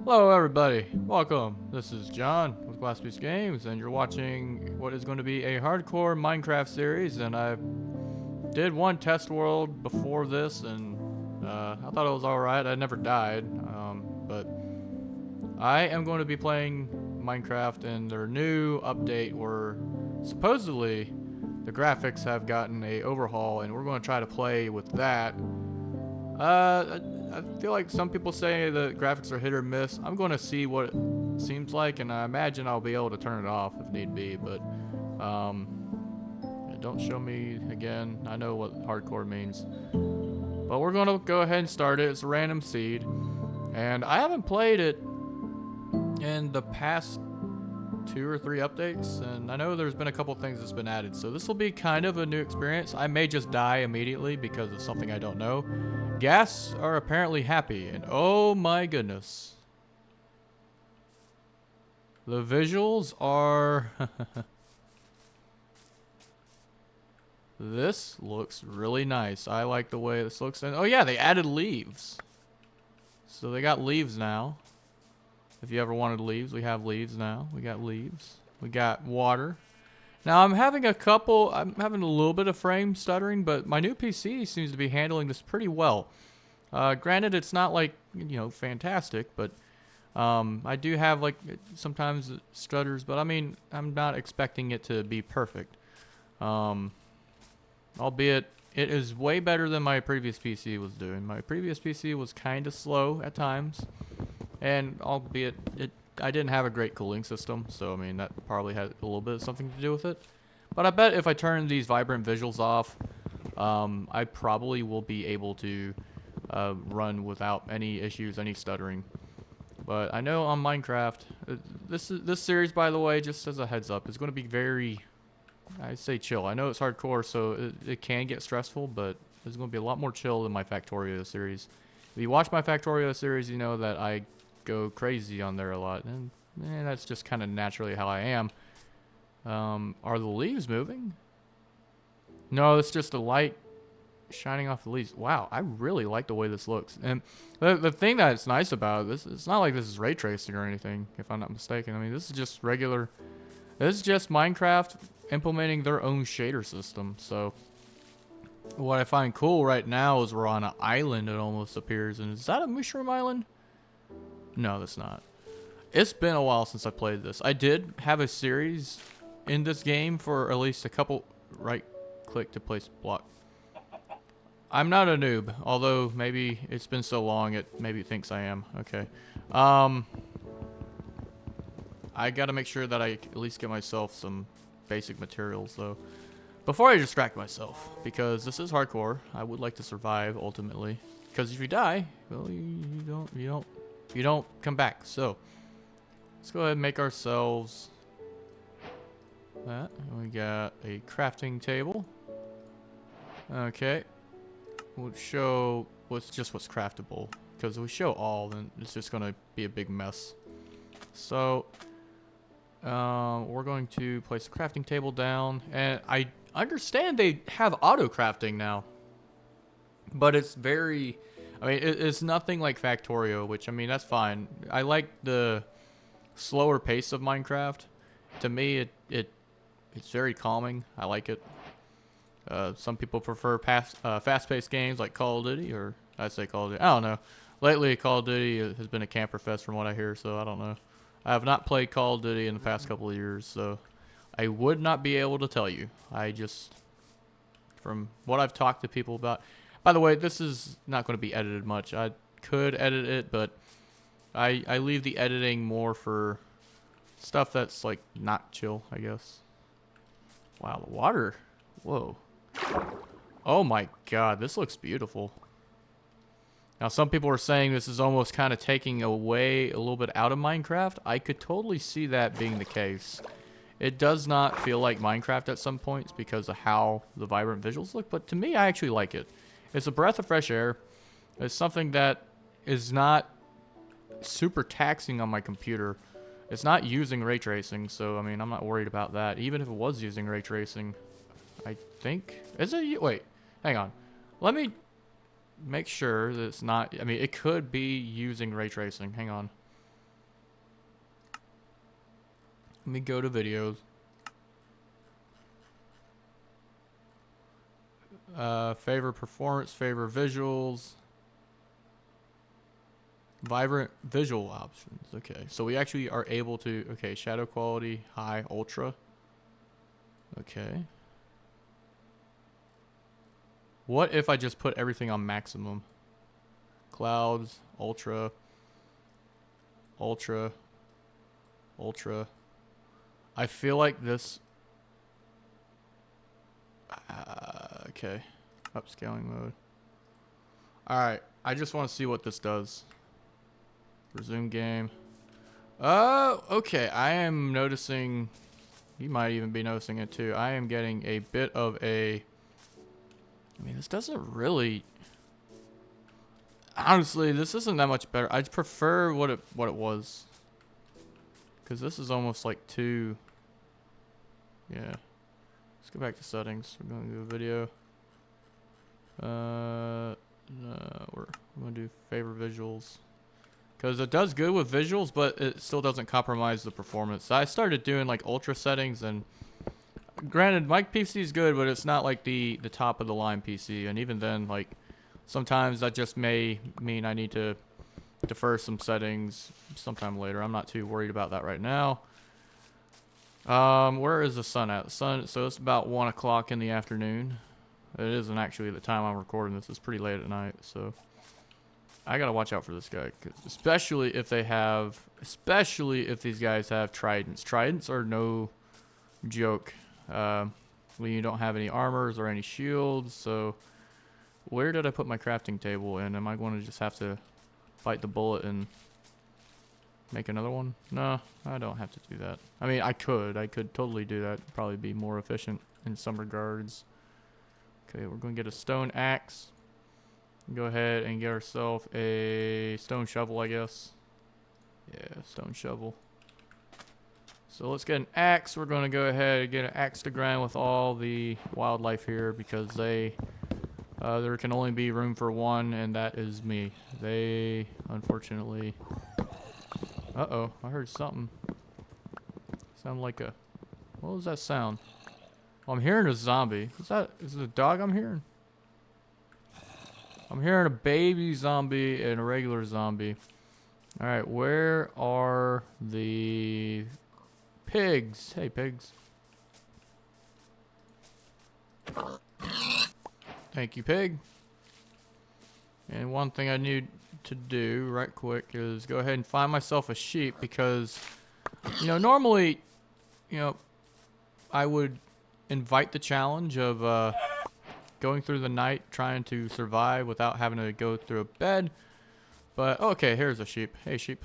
Hello everybody, welcome. This is John with Glasspiece Games, and you're watching what is going to be a hardcore Minecraft series. And I did one test world before this, and I thought it was alright. I never died, but I am going to be playing Minecraft in their new update where supposedly the graphics have gotten a overhaul, and we're going to try to play with that. I feel like some people say the graphics are hit or miss. I'm going to see what it seems like, and I imagine I'll be able to turn it off if need be. But don't show me again. I know what hardcore means. But we're going to go ahead and start it. It's a random seed, and I haven't played it in the past 2 or 3 updates, and I know there's been a couple things that's been added. So this will be kind of a new experience. I may just die immediately because of something I don't know. Gas are apparently happy, and oh my goodness. The visuals are... This looks really nice. I like the way this looks. And oh yeah, they added leaves. So they got leaves now. If you ever wanted leaves, we have leaves now. We got leaves. We got water. Now I'm having a little bit of frame stuttering, but my new PC seems to be handling this pretty well. Granted, it's not like, fantastic, but I do have like sometimes it stutters, but I mean, I'm not expecting it to be perfect. Albeit it is way better than my previous PC was doing. My previous PC was kind of slow at times, and albeit I didn't have a great cooling system, so I mean that probably had a little bit of something to do with it. But I bet if I turn these vibrant visuals off, I probably will be able to run without any issues, any stuttering. But I know on Minecraft, this series, by the way, just as a heads up, is going to be very, I say chill. I know it's hardcore, so it can get stressful, but it's going to be a lot more chill than my Factorio series. If you watch my Factorio series, you know that I go crazy on there a lot, and that's just kind of naturally how I am. Are the leaves moving? No, it's just a light shining off the leaves. Wow, I really like the way this looks. And the thing that's nice about this, it's not like this is ray tracing or anything, if I'm not mistaken. I mean, this is just regular. This is just Minecraft implementing their own shader system. So what I find cool right now is we're on an island, it almost appears. And is that a mushroom island? No, that's not. It's been a while since I played this. I did have a series in this game for at least a couple. Right click to place block. I'm not a noob, although maybe it's been so long maybe it thinks I am. Okay. I gotta make sure that I at least get myself some basic materials though. Before I distract myself, because this is hardcore, I would like to survive ultimately. Because if you die, well, you don't come back. So let's go ahead and make ourselves that. We got a crafting table. Okay. We'll show what's craftable. Because if we show all, then it's just gonna be a big mess. So we're going to place the crafting table down, and I understand they have auto crafting now, but it's very, I mean, it's nothing like Factorio, which I mean that's fine. I like the slower pace of Minecraft. To me, it's very calming. I like it. Some people prefer fast-paced games like Call of Duty, or I say Call of Duty. I don't know. Lately, Call of Duty has been a camper fest from what I hear, so I don't know. I have not played Call of Duty in the past couple of years, so I would not be able to tell you. I just, from what I've talked to people about. By the way, this is not going to be edited much. I could edit it, but I leave the editing more for stuff that's like not chill, I guess. Wow, the water. Whoa. Oh my god, this looks beautiful. Now, some people are saying this is almost kind of taking away a little bit out of Minecraft. I could totally see that being the case. It does not feel like Minecraft at some points because of how the vibrant visuals look, but to me, I actually like it. It's a breath of fresh air. It's something that is not super taxing on my computer. It's not using ray tracing, so I mean, I'm not worried about that. Even if it was using ray tracing, I think... Is it... Wait, hang on. Let me make sure that it's not... I mean, it could be using ray tracing. Hang on. Let me go to videos. Favor performance, favor visuals. Vibrant visual options. Okay, so we actually are able to, okay, shadow quality, high, ultra. Okay. What if I just put everything on maximum? Clouds, ultra, ultra, ultra. I feel like this. Okay. Upscaling mode. Alright, I just want to see what this does. Resume game. Oh, okay. I am noticing. You might even be noticing it too. I am getting a bit of a. I mean, this doesn't really. Honestly, this isn't that much better. I prefer what it was. Because this is almost like too. Yeah. Let's go back to settings. We're going to do a video. No, we're going to do favor visuals. Because it does good with visuals, but it still doesn't compromise the performance. So I started doing like ultra settings, and granted, my PC is good, but it's not like the top of the line PC. And even then, like sometimes that just may mean I need to defer some settings sometime later. I'm not too worried about that right now. Where is the sun at? The sun, so it's about 1 o'clock in the afternoon. It isn't actually the time I'm recording this. It's pretty late at night, so I gotta watch out for this guy, especially if these guys have tridents. Tridents are no joke. When you don't have any armors or any shields. So where did I put my crafting table? And am I going to just have to bite the bullet and make another one? No, I don't have to do that. I mean, I could totally do that. Probably be more efficient in some regards. Okay, we're going to get a stone axe. Go ahead and get ourselves a stone shovel, I guess. Yeah, stone shovel. So let's get an axe. We're going to go ahead and get an axe to grind with all the wildlife here, because there can only be room for one, and that is me. They, unfortunately... Uh-oh, I heard something. Sound like a... What was that sound? Oh, I'm hearing a zombie. Is it a dog I'm hearing? I'm hearing a baby zombie and a regular zombie. Alright, where are the pigs? Hey, pigs. Thank you, pig. And one thing I need to do right quick is go ahead and find myself a sheep, because, you know, normally, you know, I would invite the challenge of going through the night trying to survive without having to go through a bed. But, okay, here's a sheep. Hey, sheep.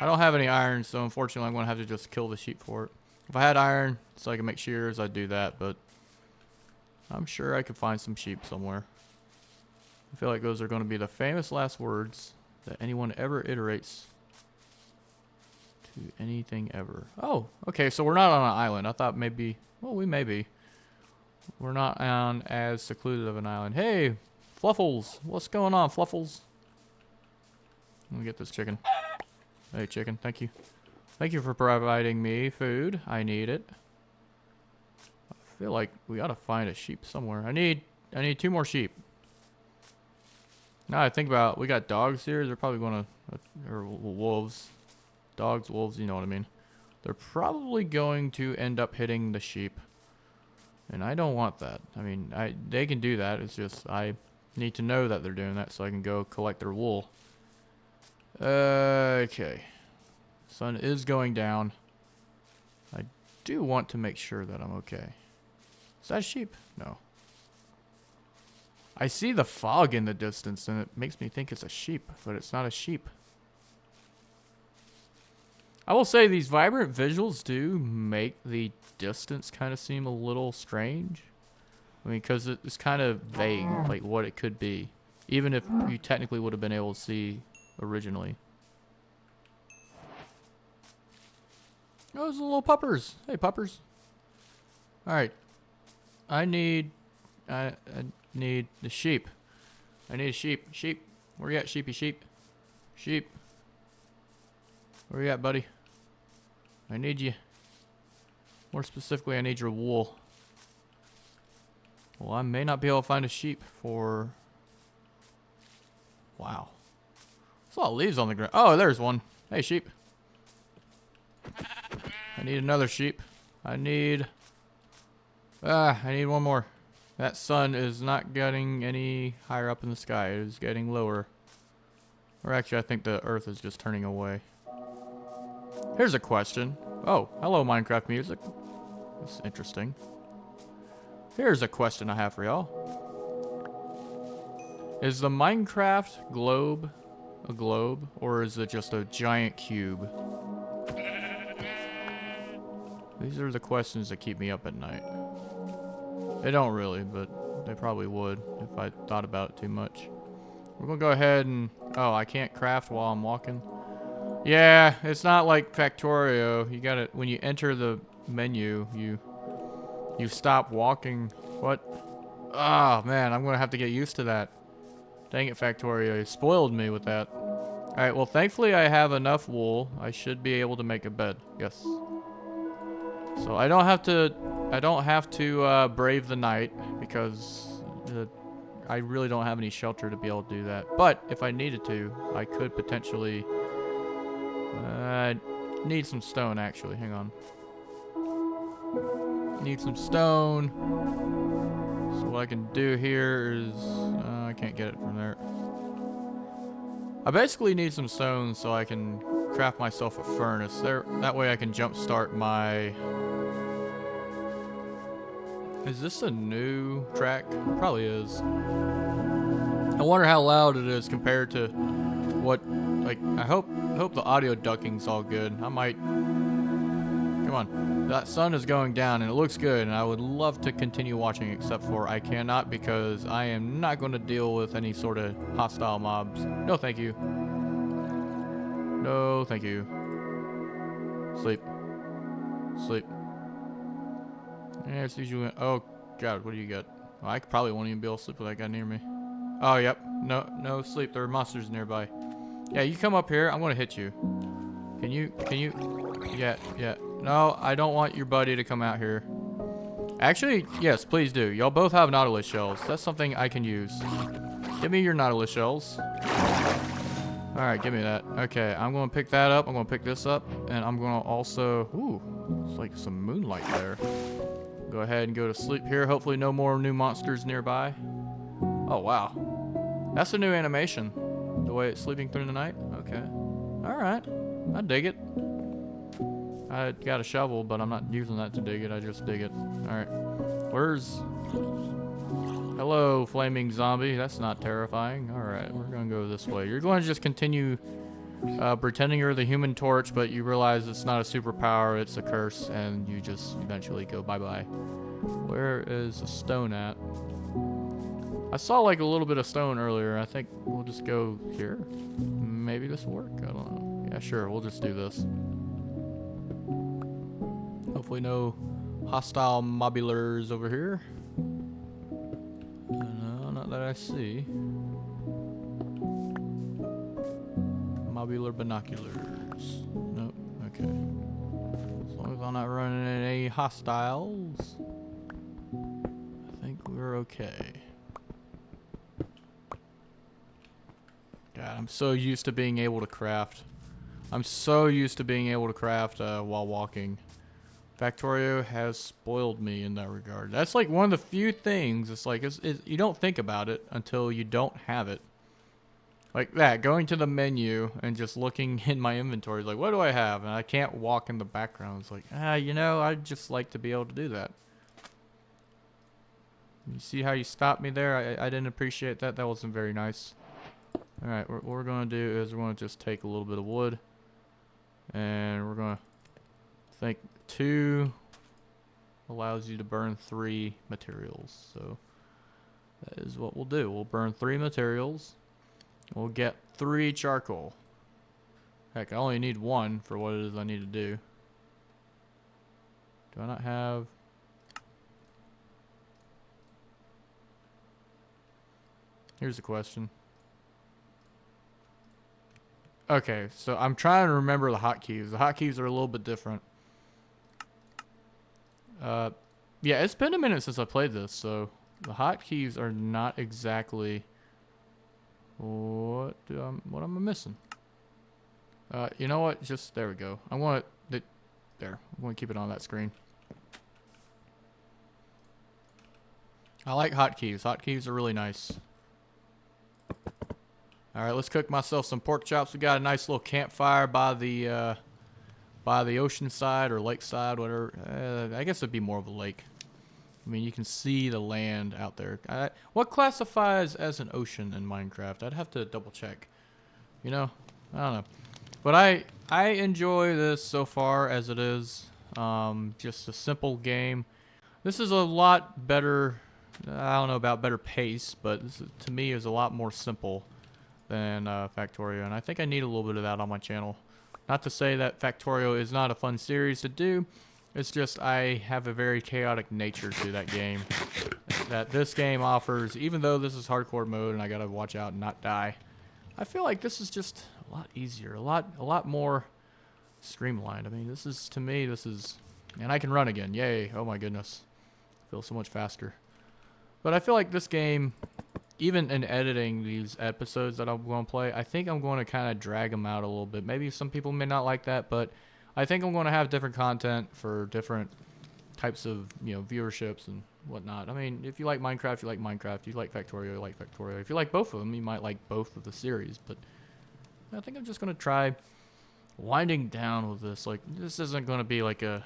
I don't have any iron, so unfortunately I'm going to have to just kill the sheep for it. If I had iron so I can make shears, I'd do that, but I'm sure I could find some sheep somewhere. I feel like those are going to be the famous last words that anyone ever iterates to anything ever. Oh, okay, so we're not on an island. I thought maybe, well, we may be. We're not on as secluded of an island. Hey, Fluffles. What's going on, Fluffles? Let me get this chicken. Hey, chicken. Thank you. Thank you for providing me food. I need it. I feel like we ought to find a sheep somewhere. I need 2 more sheep. Now I think about it, we got dogs here. They're probably going to... or wolves. Dogs, wolves, you know what I mean. They're probably going to end up hitting the sheep. And I don't want that. I mean, they can do that. It's just I need to know that they're doing that so I can go collect their wool. Okay. Sun is going down. I do want to make sure that I'm okay. Is that a sheep? No. I see the fog in the distance and it makes me think it's a sheep, but it's not a sheep. I will say these vibrant visuals do make the distance kind of seem a little strange. I mean, because it's kind of vague, like what it could be. Even if you technically would have been able to see originally. Oh, those little puppers. Hey, puppers. Alright. I need the sheep. I need a sheep. Sheep. Where you at, sheepy sheep? Sheep. Where you at, buddy? I need you. More specifically, I need your wool. Well, I may not be able to find a sheep for... Wow. There's a lot of leaves on the ground. Oh, there's one. Hey, sheep. I need another sheep. I need one more. That sun is not getting any higher up in the sky. It is getting lower. Or actually, I think the earth is just turning away. Here's a question. Oh, hello, Minecraft music. That's interesting. Here's a question I have for y'all. Is the Minecraft globe a globe, or is it just a giant cube? These are the questions that keep me up at night. They don't really, but they probably would if I thought about it too much. We're gonna go ahead and... Oh, I can't craft while I'm walking. Yeah, it's not like Factorio. You gotta... When you enter the menu, you stop walking. What? Oh, man, I'm gonna have to get used to that. Dang it, Factorio. You spoiled me with that. Alright, well, thankfully I have enough wool. I should be able to make a bed. Yes. So I don't have to brave the night because I really don't have any shelter to be able to do that. But if I needed to, I could potentially need some stone actually. Hang on. Need some stone. So what I can do here is I can't get it from there. I basically need some stone so I can craft myself a furnace. That way I can jumpstart my... Is this a new track? Probably is. I wonder how loud it is compared to what, like, I hope the audio ducking's all good. I might... Come on. That sun is going down and it looks good and I would love to continue watching except for I cannot because I am not going to deal with any sort of hostile mobs. No thank you. No thank you. Sleep. Sleep. Yeah, it's usually... Oh, God, what do you got? Well, I probably won't even be able to sleep with that guy near me. Oh, yep. No sleep. There are monsters nearby. Yeah, you come up here. I'm going to hit you. Can you... Yeah. No, I don't want your buddy to come out here. Actually, yes, please do. Y'all both have Nautilus shells. That's something I can use. Give me your Nautilus shells. Alright, give me that. Okay, I'm going to pick that up. I'm going to pick this up. And I'm going to also... Ooh, it's like some moonlight there. Go ahead and go to sleep here. Hopefully no more new monsters nearby. Oh, wow. That's a new animation. The way it's sleeping through the night. Okay. Alright. I dig it. I got a shovel, but I'm not using that to dig it. I just dig it. Alright. Where's... Hello, flaming zombie. That's not terrifying. Alright, we're going to go this way. You're going to just continue pretending you're the Human Torch, but you realize it's not a superpower, it's a curse, and you just eventually go bye-bye. Where is the stone at? I saw like a little bit of stone earlier. I think we'll just go here. Maybe this will work. I don't know. Yeah, sure. We'll just do this. Hopefully no hostile mobulars over here. No, not that I see. Mobular binoculars. Nope. Okay. As long as I'm not running into any hostiles, I think we're okay. God, I'm so used to being able to craft. I'm so used to being able to craft while walking. Factorio has spoiled me in that regard. That's like one of the few things. It's like you don't think about it until you don't have it. Like that, going to the menu and just looking in my inventory, like, what do I have? And I can't walk in the background. It's like, you know, I'd just like to be able to do that. You see how you stopped me there? I didn't appreciate that. That wasn't very nice. Alright, what we're going to do is we're going to just take a little bit of wood. And we're going to think 2 allows you to burn 3 materials. So that is what we'll do. We'll burn 3 materials. We'll get 3 charcoal. Heck, I only need 1 for what it is I need to do. Do I not have... Here's the question. Okay, so I'm trying to remember the hotkeys. The hotkeys are a little bit different. Yeah, it's been a minute since I played this, so the hotkeys are not exactly what am I missing? You know what? Just there we go. I want it there. I want to keep it on that screen. I like hotkeys. Hotkeys are really nice. All right, let's cook myself some pork chops. We got a nice little campfire by the ocean side or lake side, whatever. I guess it'd be more of a lake. I mean, you can see the land out there. What classifies as an ocean in Minecraft? I'd have to double check. You know, I don't know. But I enjoy this so far as it is. Just a simple game. This is a lot better. I don't know about better pace, but this is, to me, is a lot more simple than Factorio, and I think I need a little bit of that on my channel. Not to say that Factorio is not a fun series to do. It's just I have a very chaotic nature to that game that this game offers. Even though this is hardcore mode and I gotta watch out and not die, I feel like this is just a lot easier, a lot more streamlined. I mean, this is, to me, this is, and I can run again. Yay! Oh my goodness, I feel so much faster. But I feel like this game, even in editing these episodes that I'm going to play, I think I'm going to kind of drag them out a little bit. Maybe some people may not like that, but I think I'm going to have different content for different types of, you know, viewerships and whatnot. I mean, if you like Minecraft, you like Minecraft. If you like Factorio, you like Factorio. If you like both of them, you might like both of the series. But I think I'm just going to try winding down with this. Like, this isn't going to be like a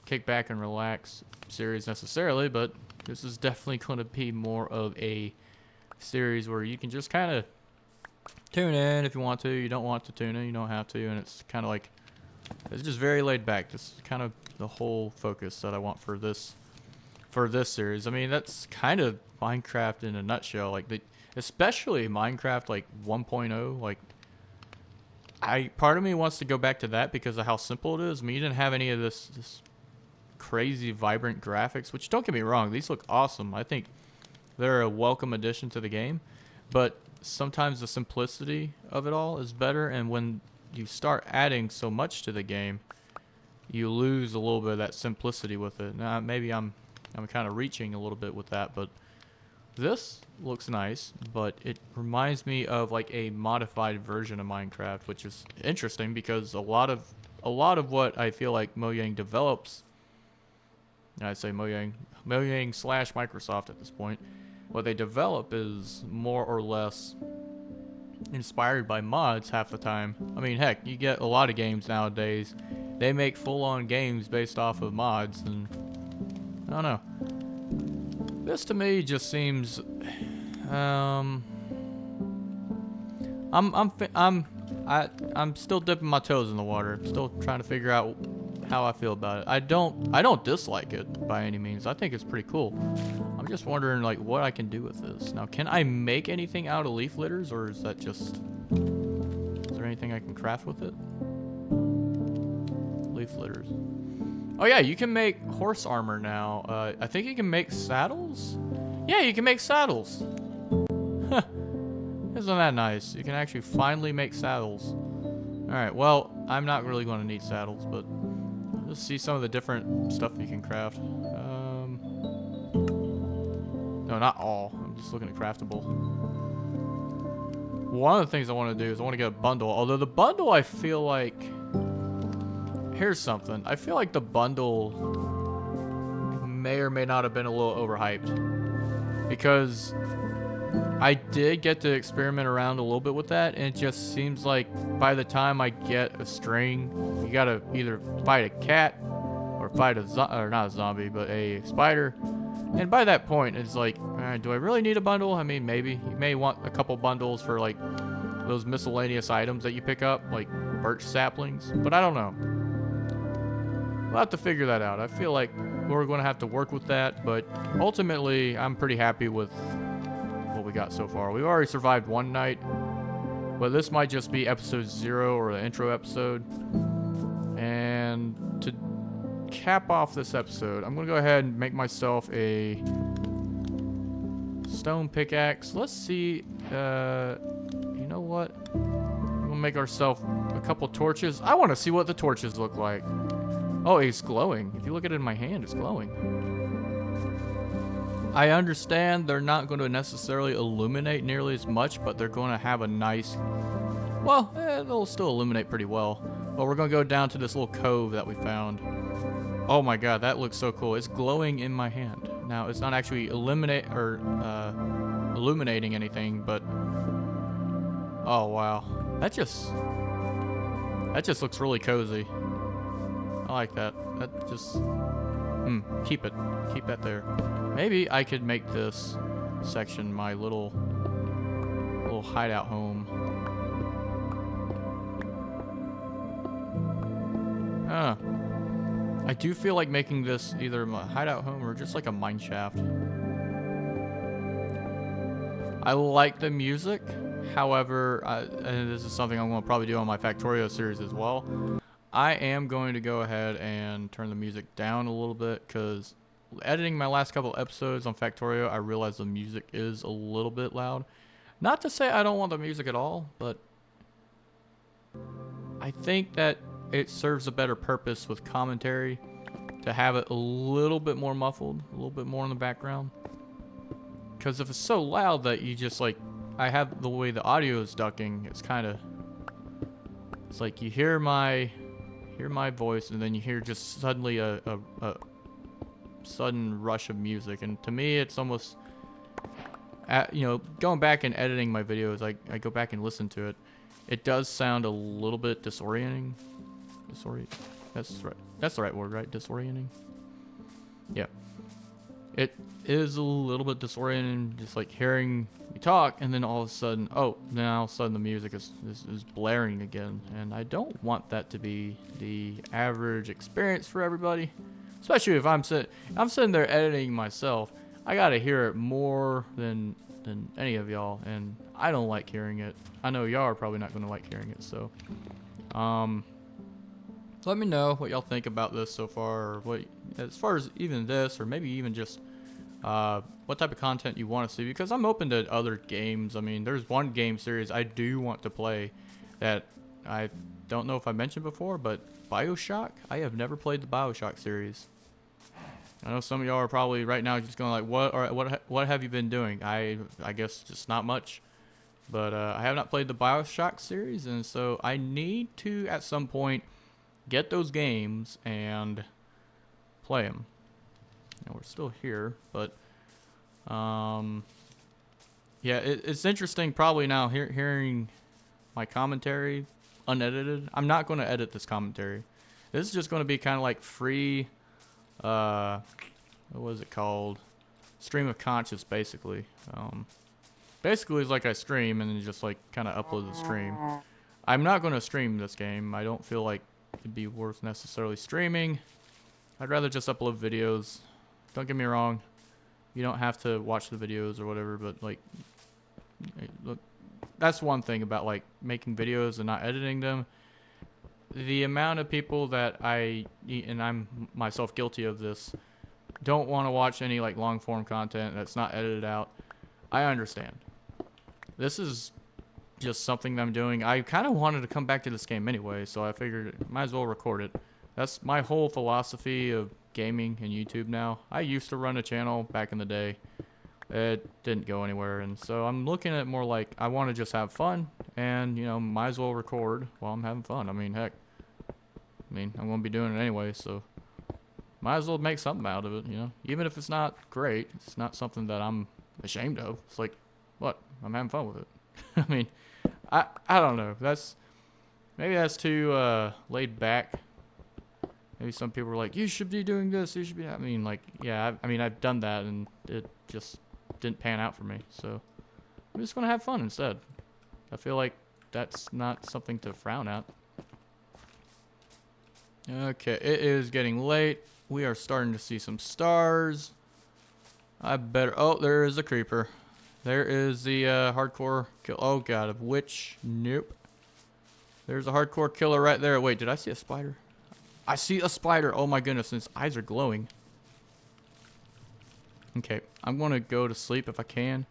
kick back and relax series necessarily, but this is definitely going to be more of a series where you can just kind of tune in if you want to. You don't want to tune in, you don't have to, and it's kind of like, it's just very laid back. This is kind of the whole focus that I want for this series. I mean, that's kind of Minecraft in a nutshell. Like, especially Minecraft like 1.0. Like, part of me wants to go back to that because of how simple it is. I mean, you didn't have any of this crazy vibrant graphics, which, don't get me wrong, these look awesome. I think they're a welcome addition to the game, but sometimes the simplicity of it all is better, and when you start adding so much to the game, you lose a little bit of that simplicity with it. Now, maybe I'm kind of reaching a little bit with that, but this looks nice, but it reminds me of like a modified version of Minecraft, which is interesting because a lot of what I feel like Mojang develops, I'd say Mojang / Microsoft at this point, what they develop is more or less inspired by mods half the time. I mean, heck, you get a lot of games nowadays, they make full-on games based off of mods, and I don't know. This to me just seems, I'm still dipping my toes in the water. I'm still trying to figure out how I feel about it. I don't dislike it by any means. I think it's pretty cool. I'm just wondering like what I can do with this. Now, can I make anything out of leaf litters, or is that just, is there anything I can craft with it? Leaf litters. Oh yeah, you can make horse armor now. I think you can make saddles? Yeah, you can make saddles. Huh. Isn't that nice? You can actually finally make saddles. Alright, well, I'm not really going to need saddles, but let's see some of the different stuff you can craft. No, not all. I'm just looking at craftable. One of the things I want to do is I want to get a bundle. Although the bundle, I feel like... Here's something. I feel like the bundle may or may not have been a little overhyped. Because I did get to experiment around a little bit with that, and it just seems like by the time I get a string, you gotta either fight a cat or fight or not a zombie, but a spider. And by that point, it's like, do I really need a bundle? I mean, maybe. You may want a couple bundles for like those miscellaneous items that you pick up, like birch saplings, but I don't know. We'll have to figure that out. I feel like we're going to have to work with that, but ultimately, I'm pretty happy with what we got so far. We've already survived one night, but this might just be episode 0 or the intro episode. And to cap off this episode, I'm going to go ahead and make myself a stone pickaxe. Let's see, you know what? We'll make ourselves a couple torches. I want to see what the torches look like. Oh, it's glowing. If you look at it in my hand, it's glowing. I understand they're not going to necessarily illuminate nearly as much, but they're going to have a nice... Well, they'll still illuminate pretty well. But we're going to go down to this little cove that we found. Oh my god, that looks so cool. It's glowing in my hand. Now, it's not actually illuminating anything, but... Oh, wow. That just looks really cozy. I like that. That just... keep it. Keep that there. Maybe I could make this section my little hideout home. I do feel like making this either my hideout home or just like a mine shaft. I like the music. However, and this is something I'm going to probably do on my Factorio series as well. I am going to go ahead and turn the music down a little bit because editing my last couple episodes on Factorio, I realized the music is a little bit loud. Not to say I don't want the music at all, but I think that it serves a better purpose with commentary to have it a little bit more muffled, a little bit more in the background. Because if it's so loud that you just like, I have the way the audio is ducking, it's kind of, it's like you hear my voice and then you hear just suddenly a sudden rush of music, and to me it's almost, you know, going back and editing my videos, I go back and listen to it. It does sound a little bit disorienting. That's right. That's the right word, right? Disorienting. Yeah. It is a little bit disorienting, just like hearing you talk, and then all of a sudden, all of a sudden the music is blaring again, and I don't want that to be the average experience for everybody. Especially if I'm sitting there editing myself, I gotta hear it more than any of y'all, and I don't like hearing it. I know y'all are probably not gonna like hearing it, so let me know what y'all think about this so far, or what, as far as even this, or maybe even just what type of content you want to see, because I'm open to other games. I mean, there's one game series I do want to play that I don't know if I mentioned before, but BioShock. I have never played the BioShock series. I know some of y'all are probably right now just going like, what have you been doing? I guess just not much. But I have not played the BioShock series, and so I need to at some point get those games and play them. Now we're still here, but yeah, it's interesting probably now hearing my commentary unedited. I'm not going to edit this commentary. This is just going to be kind of like free, what was it called? Stream of conscious, basically. Basically, it's like I stream and then just like kind of upload the stream. I'm not going to stream this game. I don't feel like it'd be worth necessarily streaming. I'd rather just upload videos. Don't get me wrong, you don't have to watch the videos or whatever, but like, look, that's one thing about like making videos and not editing them. The amount of people that and I'm myself guilty of this, don't want to watch any like long form content that's not edited out. I understand. This is just something that I'm doing. I kind of wanted to come back to this game anyway, so I figured might as well record it. That's my whole philosophy of gaming and YouTube now. I used to run a channel back in the day. It didn't go anywhere, and so I'm looking at it more like I want to just have fun, and you know, might as well record while I'm having fun. I mean, heck, I'm gonna be doing it anyway, so might as well make something out of it, you know. Even if it's not great, it's not something that I'm ashamed of. It's like, what? I'm having fun with it. I mean, I don't know. Maybe that's too laid back. Maybe some people are like, you should be doing this. You should be. I mean, like, yeah. I've done that, and it just didn't pan out for me. So I'm just gonna have fun instead. I feel like that's not something to frown at. Okay, it is getting late. We are starting to see some stars. I better. Oh, there is a creeper. There is the hardcore kill. Oh god, of which? Nope. There's a hardcore killer right there. Wait, did I see a spider? I see a spider. Oh my goodness, his eyes are glowing. Okay, I'm going to go to sleep if I can.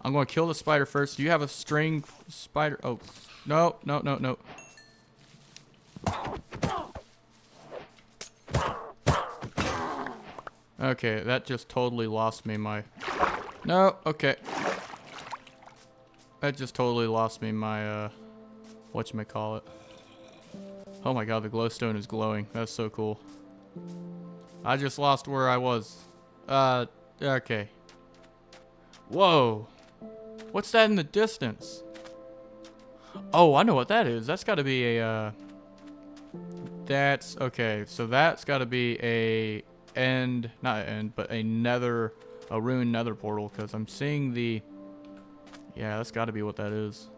I'm going to kill the spider first. Do you have a string spider? Oh, no, no, no, no. Okay, that just totally lost me my... No, okay. That just totally lost me my, whatchamacallit. Oh my god, the glowstone is glowing. That's so cool. I just lost where I was. Okay. Whoa. What's that in the distance? Oh, I know what that is. That's gotta be a, That's... Okay, so that's gotta be a... Not end, but a nether... A ruined nether portal, because I'm seeing the... Yeah, that's gotta be what that is.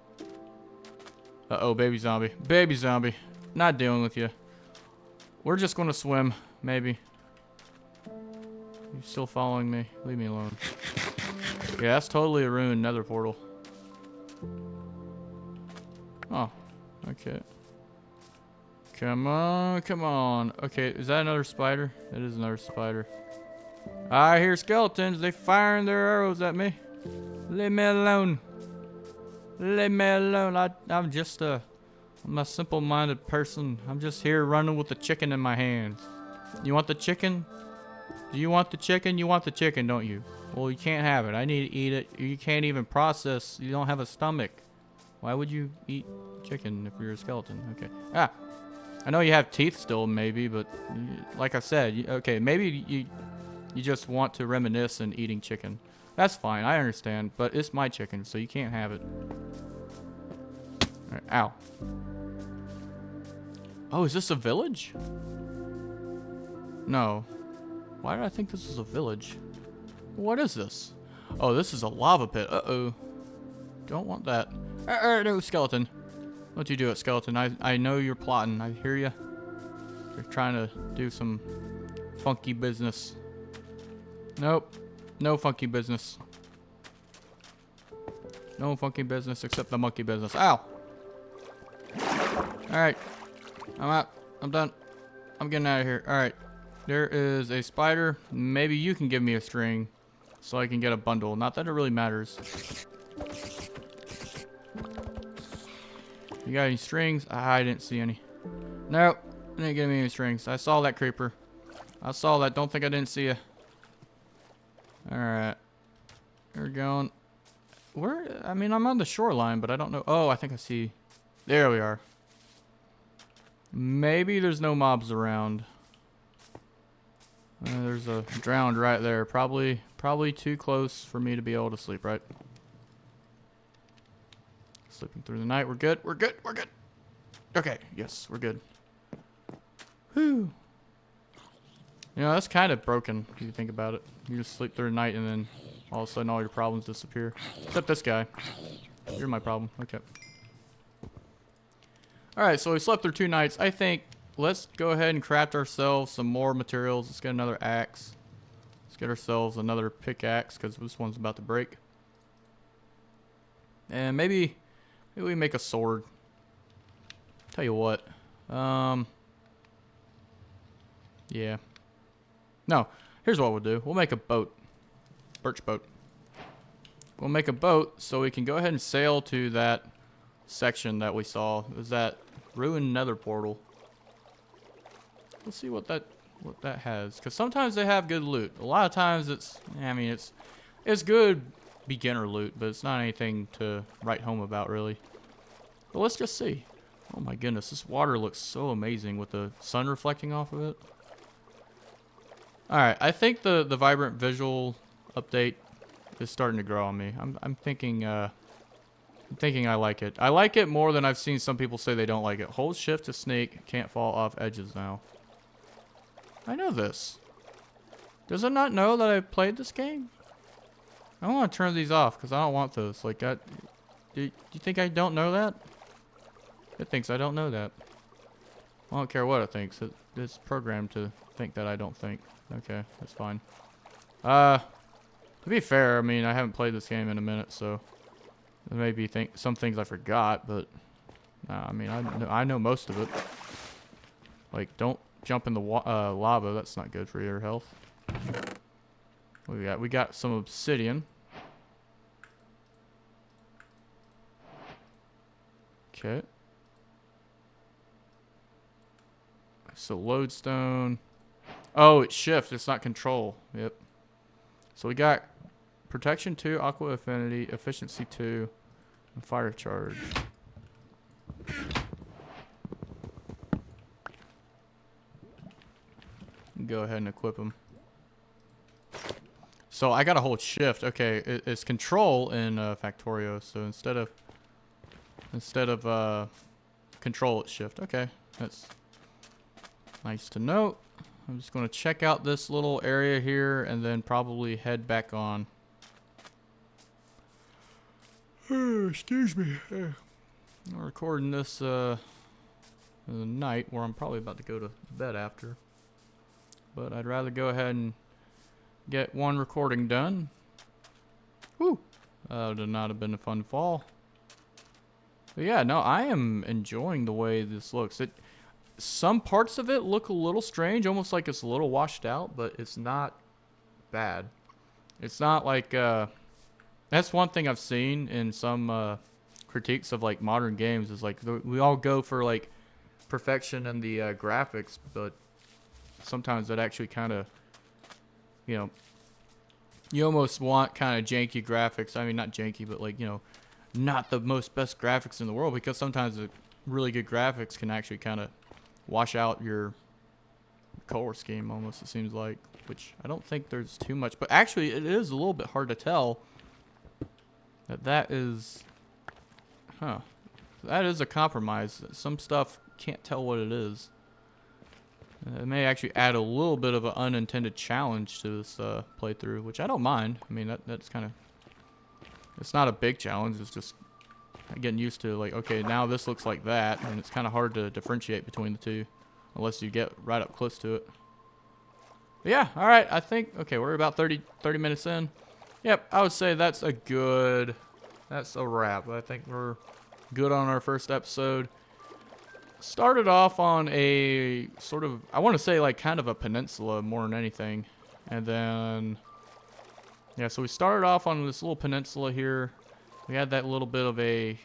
Uh-oh, baby zombie. Baby zombie. Not dealing with you. We're just gonna swim, maybe. You still following me? Leave me alone. Yeah, that's totally a ruined nether portal. Oh, okay. Come on, come on. Okay, is that another spider? That is another spider. I hear skeletons. They firing their arrows at me. Leave me alone. Leave me alone. I'm just I'm a simple-minded person. I'm just here running with the chicken in my hands. You want the chicken? Do you want the chicken? You want the chicken, don't you? Well, you can't have it. I need to eat it. You can't even process. You don't have a stomach. Why would you eat chicken if you're a skeleton? Okay. Ah. I know you have teeth still, maybe, but like I said, okay, maybe you just want to reminisce in eating chicken. That's fine. I understand, but it's my chicken, so you can't have it. All right, ow. Oh, is this a village? No. Why did I think this was a village? What is this? Oh, this is a lava pit. Uh-oh. Don't want that. No, skeleton. Don't you do it, skeleton. I know you're plotting. I hear you. You're trying to do some funky business. Nope. No funky business. No funky business except the monkey business. Ow! Alright. I'm out. I'm done. I'm getting out of here. Alright. There is a spider. Maybe you can give me a string so I can get a bundle. Not that it really matters. You got any strings? I didn't see any. Nope. Didn't give me any strings. I saw that creeper. I saw that. Don't think I didn't see you. Alright. We're going. Where? I mean, I'm on the shoreline, but I don't know. Oh, I think I see. There we are. Maybe there's no mobs around. There's a drowned right there. Probably too close for me to be able to sleep, right? Sleeping through the night. We're good. We're good. We're good. Okay. Yes, we're good. Whew. You know, that's kind of broken if you think about it. You just sleep through the night and then all of a sudden all your problems disappear. Except this guy. You're my problem. Okay. Alright, so we slept through 2 nights. I think let's go ahead and craft ourselves some more materials. Let's get another axe. Let's get ourselves another pickaxe because this one's about to break. And maybe we make a sword. Tell you what. Yeah. No. Here's what we'll do. We'll make a boat. Birch boat. We'll make a boat so we can go ahead and sail to that section that we saw. It was that ruined nether portal. Let's see what that has. Because sometimes they have good loot. A lot of times it's good beginner loot, but it's not anything to write home about really. But let's just see. Oh my goodness, this water looks so amazing with the sun reflecting off of it. Alright, I think the vibrant visual update is starting to grow on me. I'm thinking I like it. I like it more than I've seen some people say they don't like it. Hold shift to snake, can't fall off edges now. I know this. Does it not know that I played this game? I want to turn these off because I don't want those. Like that. Do you think I don't know that? It thinks I don't know that. I don't care what it thinks. It's programmed to think that I don't think. Okay, that's fine. To be fair, I mean, I haven't played this game in a minute, so there may be some things I forgot, but I mean, I know most of it. Like, don't jump in the lava. That's not good for your health. What we got? We got some obsidian. Okay. So lodestone. Oh, it's shift. It's not control. Yep. So we got protection 2, aqua affinity, efficiency 2, and fire charge. Go ahead and equip them. So I got to hold shift. Okay, it's control in Factorio. So instead of control, it's shift. Okay, that's nice to note. I'm just going to check out this little area here and then probably head back on. Excuse me. I'm recording this in the night where I'm probably about to go to bed after. But I'd rather go ahead and get one recording done. Whew. That would not have been a fun fall. But yeah, no, I am enjoying the way this looks. Some parts of it look a little strange, almost like it's a little washed out, but it's not bad. It's not like, that's one thing I've seen in some critiques of like modern games is like we all go for like perfection in the graphics, but sometimes that actually kind of, you know, you almost want kind of janky graphics. I mean, not janky, but like, you know, not the most best graphics in the world, because sometimes the really good graphics can actually kind of wash out your color scheme almost, it seems like, which I don't think there's too much, but actually it is a little bit hard to tell that is, that is a compromise. Some stuff can't tell what it is. It may actually add a little bit of an unintended challenge to this playthrough, which I don't mind. I mean, that's kind of, it's not a big challenge. It's just getting used to like, okay, now this looks like that, and it's kind of hard to differentiate between the two unless you get right up close to it. But yeah, all right, I think, okay, we're about 30 minutes in. Yep, I would say that's a wrap. I think we're good on our first episode. Started off on a sort of, I want to say like kind of a peninsula more than anything. And then, yeah, so we started off on this little peninsula here. We had that little bit of a,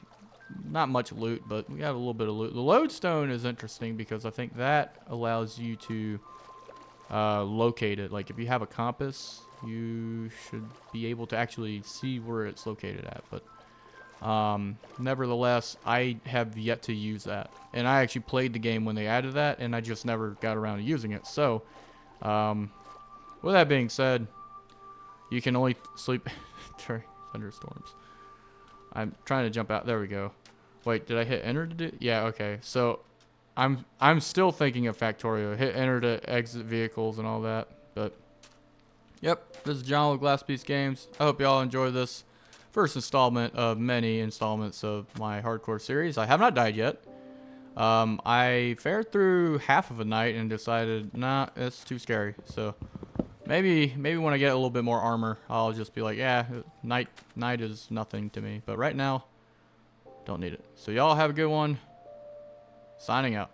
not much loot, but we had a little bit of loot. The lodestone is interesting because I think that allows you to locate it. Like if you have a compass, you should be able to actually see where it's located at. But nevertheless, I have yet to use that. And I actually played the game when they added that, and I just never got around to using it. So, with that being said, you can only sleep during thunderstorms. I'm trying to jump out. There we go. Wait, did I hit enter to do? Yeah, okay. So, I'm still thinking of Factorio. Hit enter to exit vehicles and all that. But, yep, this is John with Glass Piece Games. I hope y'all enjoy this first installment of many installments of my hardcore series. I have not died yet. I fared through half of a night and decided, nah, it's too scary. So maybe when I get a little bit more armor, I'll just be like, yeah, night is nothing to me. But right now, don't need it. So y'all have a good one. Signing out.